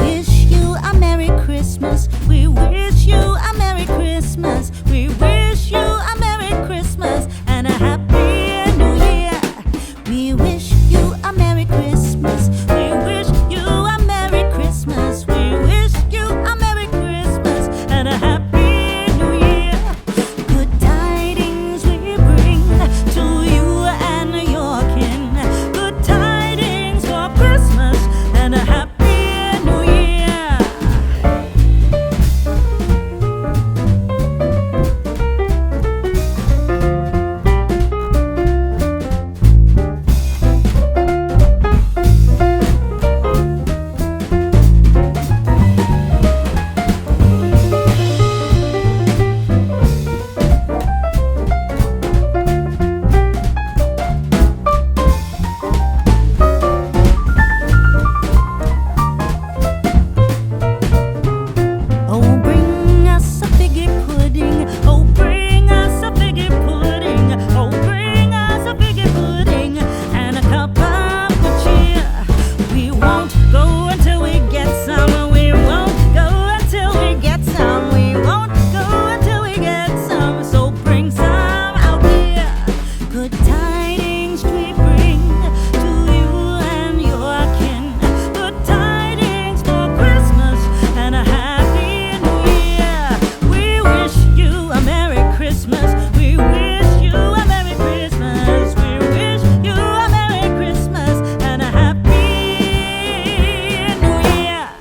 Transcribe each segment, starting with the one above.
wish you a Merry Christmas. We wish you a Merry Christmas. We wish you a Merry Christmas and a Happy New Year. We wish you a Merry Christmas. We wish you a Merry Christmas. We wish you a Merry Christmas and a Happy New Year. Good tidings we bring to you and your kin. Good tidings for Christmas and a Happy New Year. Oh, bring us a figgy pudding. Oh, bring us a figgy pudding. Oh, bring us a figgy pudding and a cup of good cheer. We won't go until we get some. We won't go until we get some. We won't go until we get some. So bring some out here. Good tidings we bring to you and your kin. Good tidings for Christmas and a Happy New Year. We wish you a Merry Christmas. We wish you a Merry Christmas. We wish you a Merry Christmas and a Happy New Year.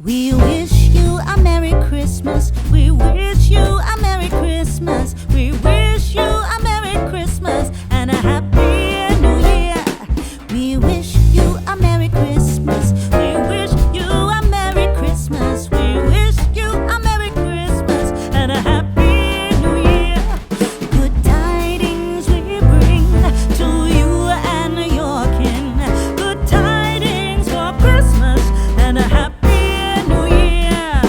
We wish you a Merry Christmas. We wish you a Merry Christmas. We wish you a Merry Christmas and a Happy New Year. We wish you a Merry Christmas. We wish you a Merry Christmas. We wish you a Merry Christmas and a Happy New Year. Good tidings we bring to you and your kin. Good tidings for Christmas and a Happy New Year.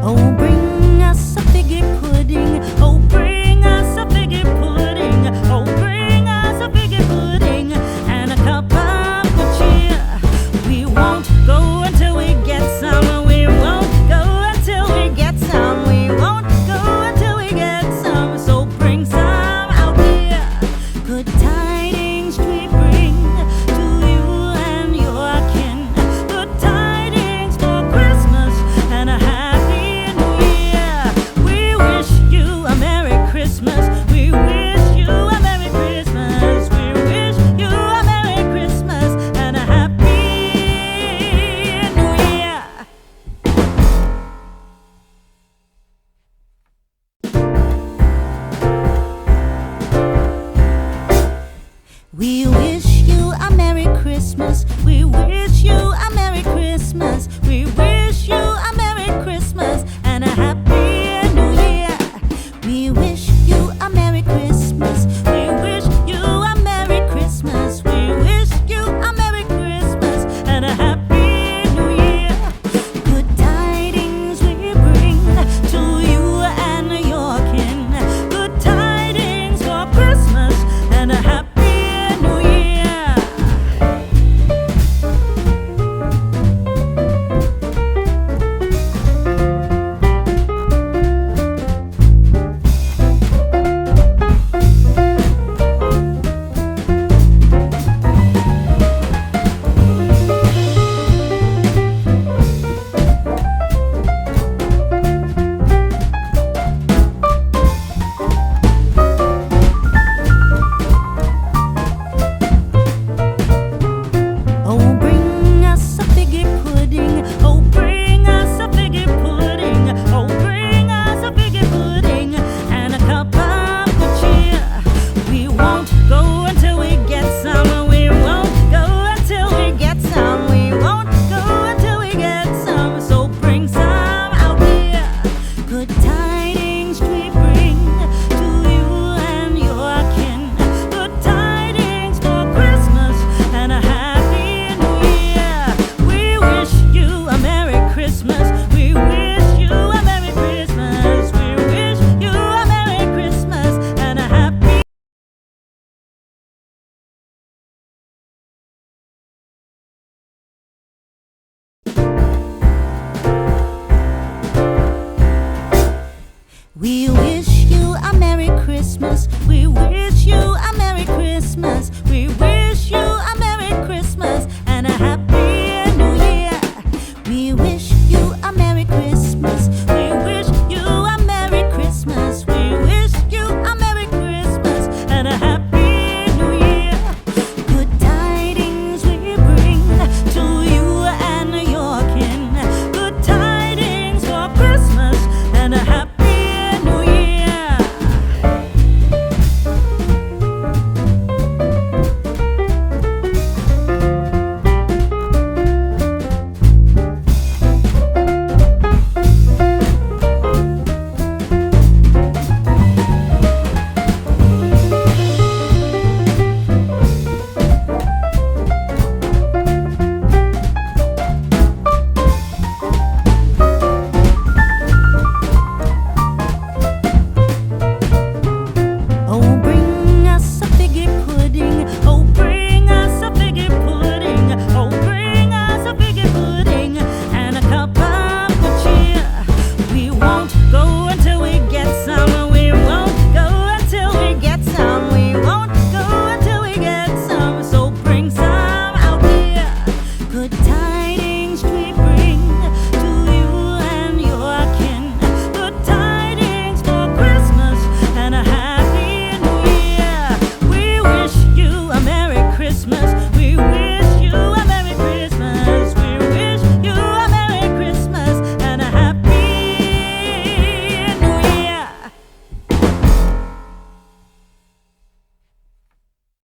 Oh, bring us a figgy pudding. Oh, bring us a figgy pudding. Oh, bring us a figgy pudding and a cup of good cheer. We won't go until we get some. We won't go until we get some. We won't go until we get some. So bring some out here. Good tidings we bring to you and your kin. Good tidings for Christmas and a Happy New Year. We wish you a Merry Christmas. We wish you a Merry Christmas. We wish you a Merry Christmas and a Happy New Year. We wish you a Merry Christmas. We wish you a Merry Christmas. We wish you a Merry Christmas and a Happy New Year. We wish you a Merry Christmas.